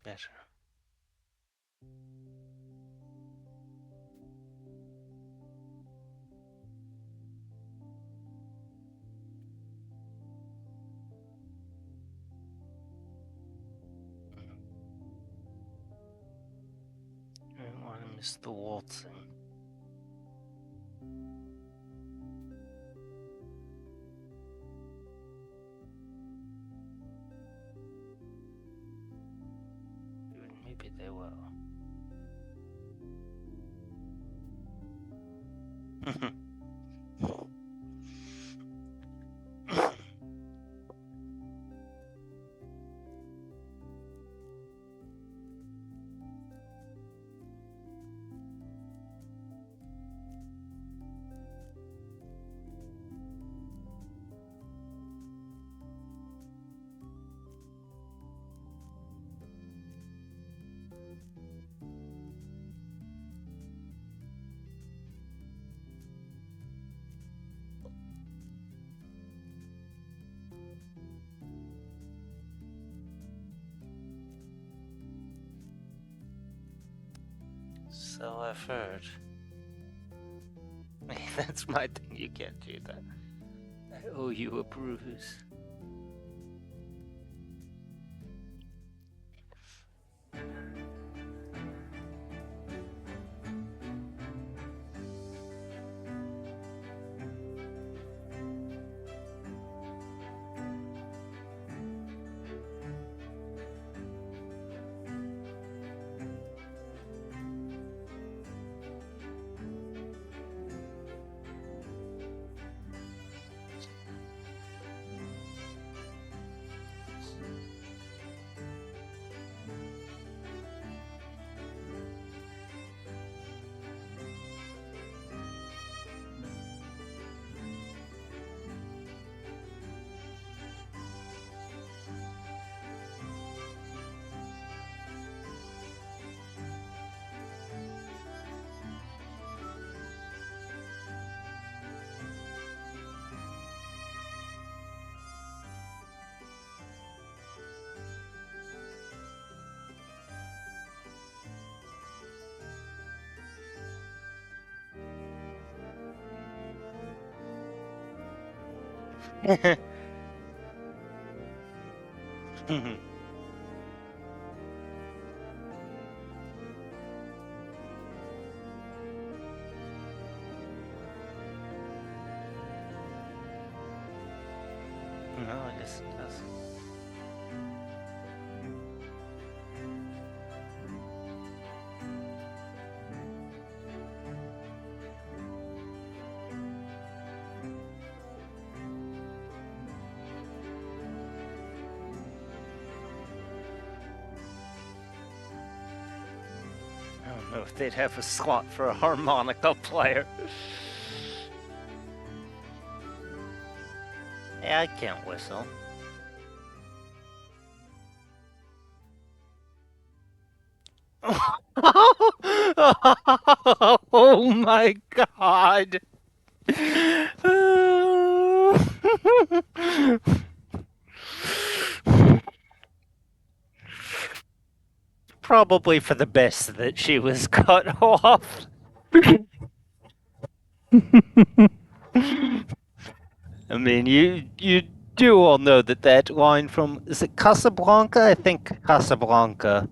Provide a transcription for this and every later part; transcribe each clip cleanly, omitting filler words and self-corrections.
better. I don't want to miss the waltzing. Maybe they will. So I've heard. That's my thing, you can't do that. I owe you a bruise. No, I guess it does. I don't know if they'd have a slot for a harmonica player. Yeah, I can't whistle. Oh my god. Probably for the best that she was cut off. I mean, you do all know that line from, is it Casablanca? I think Casablanca.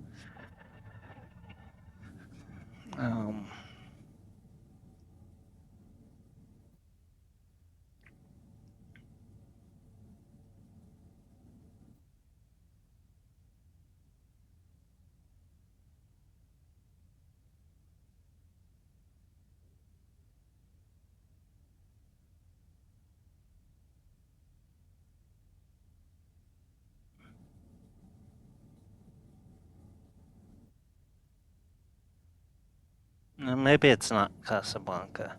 Um, Maybe it's not Casablanca.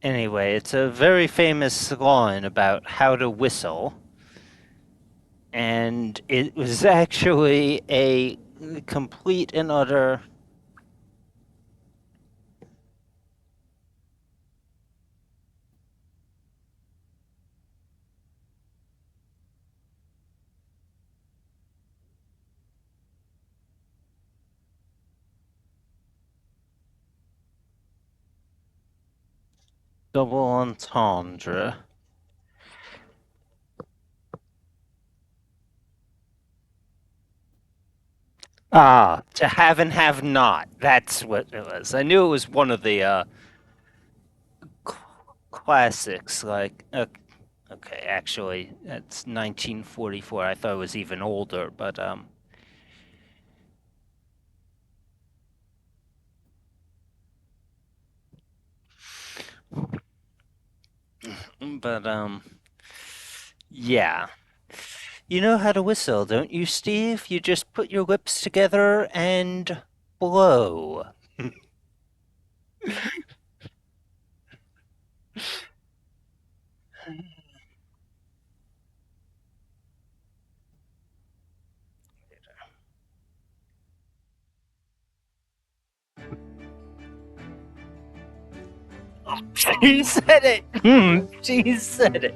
Anyway, it's a very famous line about how to whistle, and it was actually a complete and utter Double entendre. Ah, to have and have not. That's what it was. I knew it was one of the cl- classics. Like, okay, actually, it's 1944. I thought it was even older, but yeah. You know how to whistle, don't you, Steve? You just put your lips together and blow. She said it. She said it.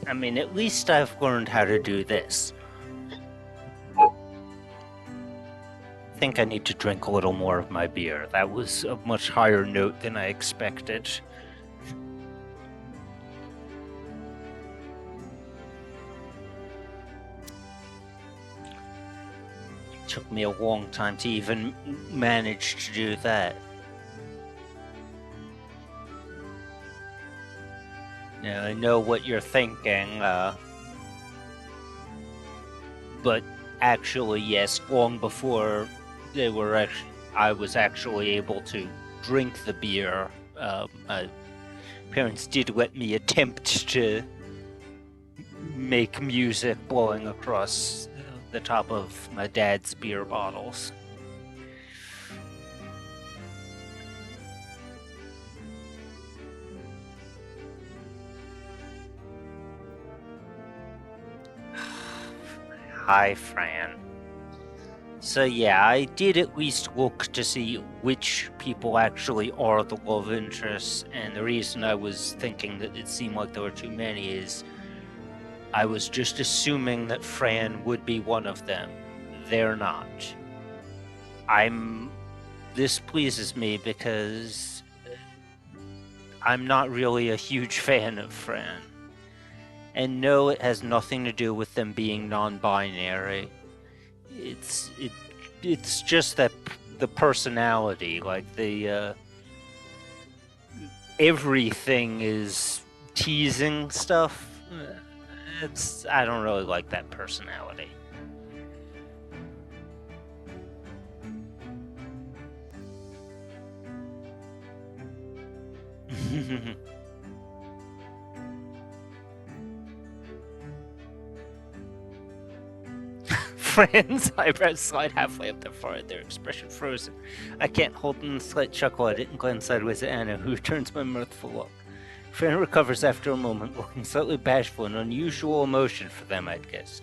I mean, at least I've learned how to do this. I think I need to drink a little more of my beer. That was a much higher note than I expected. It took me a long time to even manage to do that. Now, I know what you're thinking, but actually, yes, long before they were I was actually able to drink the beer. My parents did let me attempt to make music blowing across the top of my dad's beer bottles. Hi, Fran. So yeah, I did at least look to see which people actually are the love interests, and the reason I was thinking that it seemed like there were too many is I was just assuming that Fran would be one of them. They're not. I'm This pleases me because I'm not really a huge fan of Fran. And no, it has nothing to do with them being non-binary. It's it it's just that the personality, like the everything is teasing stuff. It's I don't really like that personality. Fran's eyebrows slide halfway up their forehead, their expression frozen. I can't hold in a slight chuckle at it and glance sideways at Anna, who returns my mirthful look. Fran recovers after a moment, looking slightly bashful, an unusual emotion for them, I'd guess.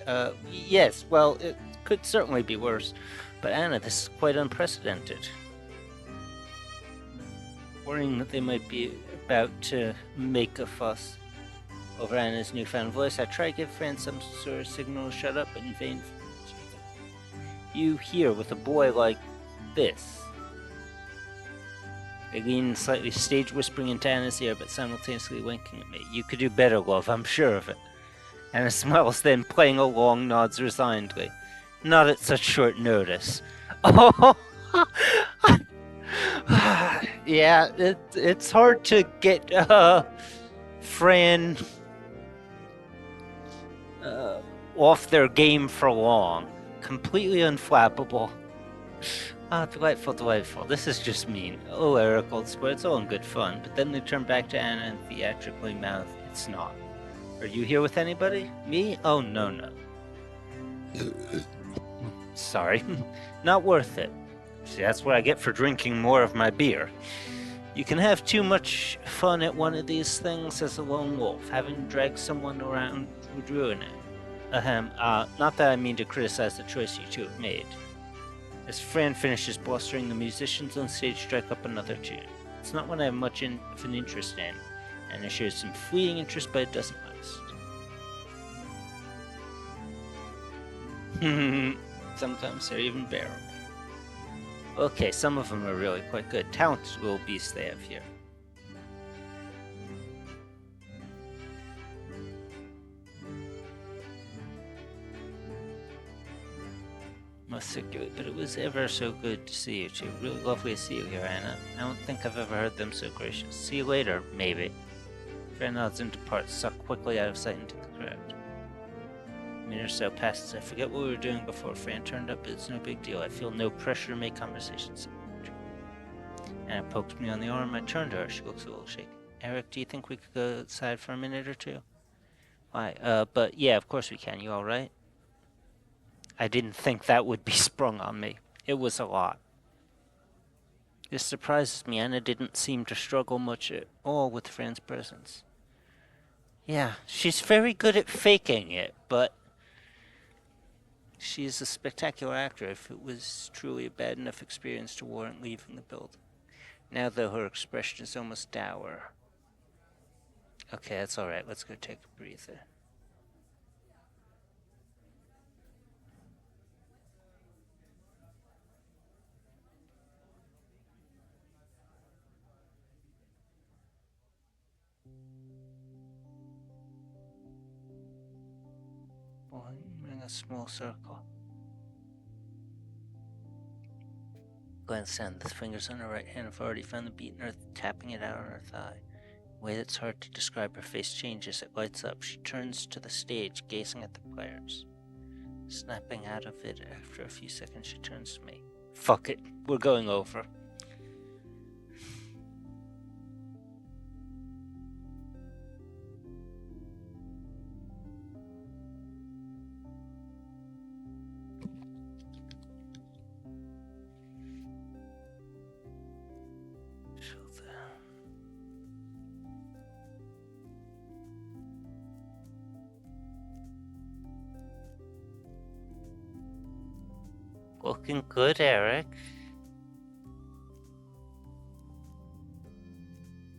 Yes, well, it could certainly be worse. But Anna, this is quite unprecedented. Worrying that they might be about to make a fuss over Anna's newfound voice, I try to give Fran some sort of signal to shut up, but in vain. You here with a boy like this. I lean slightly, stage whispering into Anna's ear, but simultaneously winking at me. You could do better, love, I'm sure of it. Anna smiles, then playing along, nods resignedly. Not at such short notice. Oh, yeah, it's hard to get Fran off their game for long. Completely unflappable. Ah, delightful, delightful. This is just mean. Oh, Eric, old sport, it's all in good fun. But then they turn back to Anna and theatrically mouth, it's not. Are you here with anybody? Me? Oh, no. Sorry. Not worth it. See, that's what I get for drinking more of my beer. You can have too much fun at one of these things as a lone wolf. Having dragged someone around would ruin it. Not that I mean to criticize the choice you two have made. As Fran finishes blustering, the musicians on stage strike up another tune. It's not one I have much of an interest in, and it shows some fleeting interest, but it doesn't last. Sometimes they're even bearable. Okay, some of them are really quite good. Talented little beasts they have here. Must circulate, but it was ever so good to see you two. Really lovely to see you here, Anna. I don't think I've ever heard them so gracious. See you later, maybe. Fran nods and departs, sucked quickly out of sight into the crowd. A minute or so passes. I forget what we were doing before Fran turned up, but it's no big deal. I feel no pressure to make conversations. Anna poked me on the arm. I turned to her. She looks a little shaky. Eric, do you think we could go outside for a minute or two? Why? But yeah, of course we can. You alright? I didn't think that would be sprung on me. It was a lot. This surprises me. Anna didn't seem to struggle much at all with Fran's presence. Yeah, she's very good at faking it, but she's a spectacular actor if it was truly a bad enough experience to warrant leaving the building. Now, though, her expression is almost dour. Okay, that's alright. Let's go take a breather. In a small circle. Glanced down, the fingers on her right hand have already found the beaten earth, tapping it out on her thigh. In a way that's hard to describe, her face changes, it lights up. She turns to the stage, gazing at the players. Snapping out of it after a few seconds, she turns to me. Fuck it, we're going over. Looking good, Eric.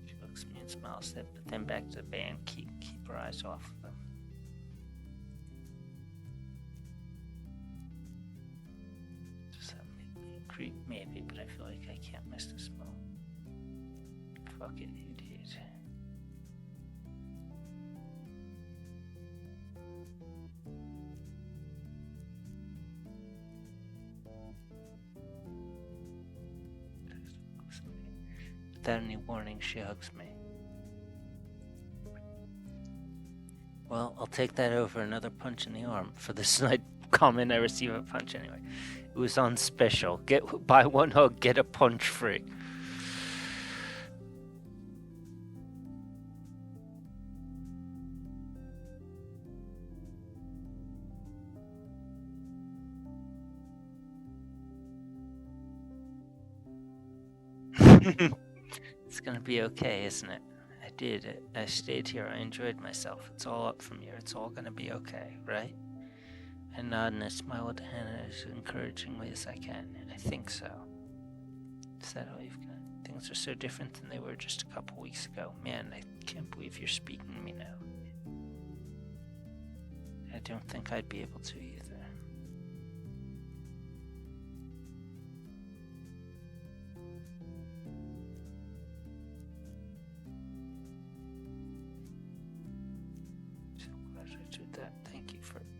She looks at me and smiles, but then back to the band. Keep her eyes off of them. Does that make me a creep? Maybe, but I feel like I can't miss the smell. Fuck it, indeed. Without any warning, she hugs me. Well, I'll take that over another punch in the arm. For this night comment, I receive a punch anyway. It was on special. Buy one hug, get a punch free. It's gonna be okay, isn't it? I did. I stayed here. I enjoyed myself. It's all up from here. It's all gonna be okay, right? I nod and I smile at Hannah as encouragingly as I can. I think so. Is that all you've got? Things are so different than they were just a couple weeks ago. Man, I can't believe you're speaking to me now. I don't think I'd be able to either.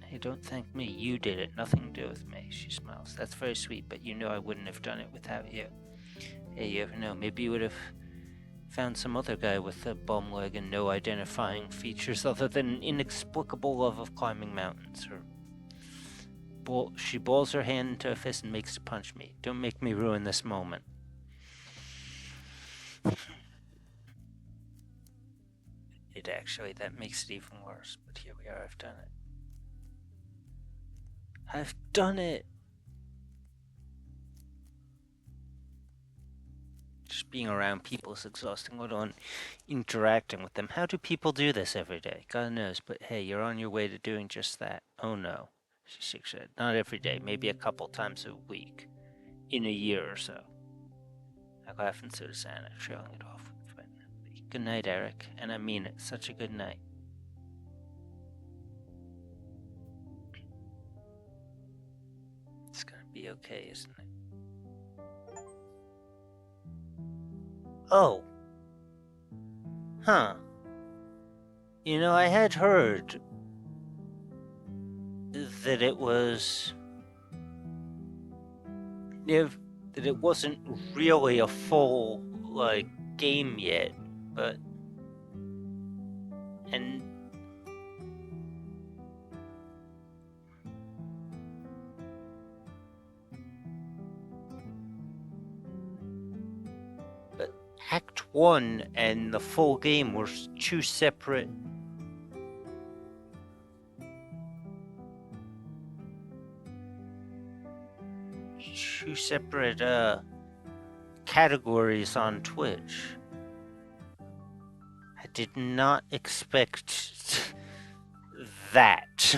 Hey, don't thank me. You did it. Nothing to do with me. She smiles. That's very sweet, but you know I wouldn't have done it without you. Hey, you ever know? Maybe you would have found some other guy with a bum leg and no identifying features other than an inexplicable love of climbing mountains. She balls her hand into a fist and makes to punch me. Don't make me ruin this moment. That makes it even worse, but here we are, I've done it. I've done it! Just being around people is exhausting, let alone interacting with them. How do people do this every day? God knows, but hey, you're on your way to doing just that. Oh no, she shakes her head. Not every day, maybe a couple times a week. In a year or so. I laugh and so does Anna, trailing it off with finality. Good night, Eric, and I mean it. Such a good night. It's gonna be okay, isn't it? Oh. Huh. You know, I had heard that it was... that it wasn't really a full, game yet, but... And... But Act 1 and the full game were two separate... categories on Twitch. I did not expect that.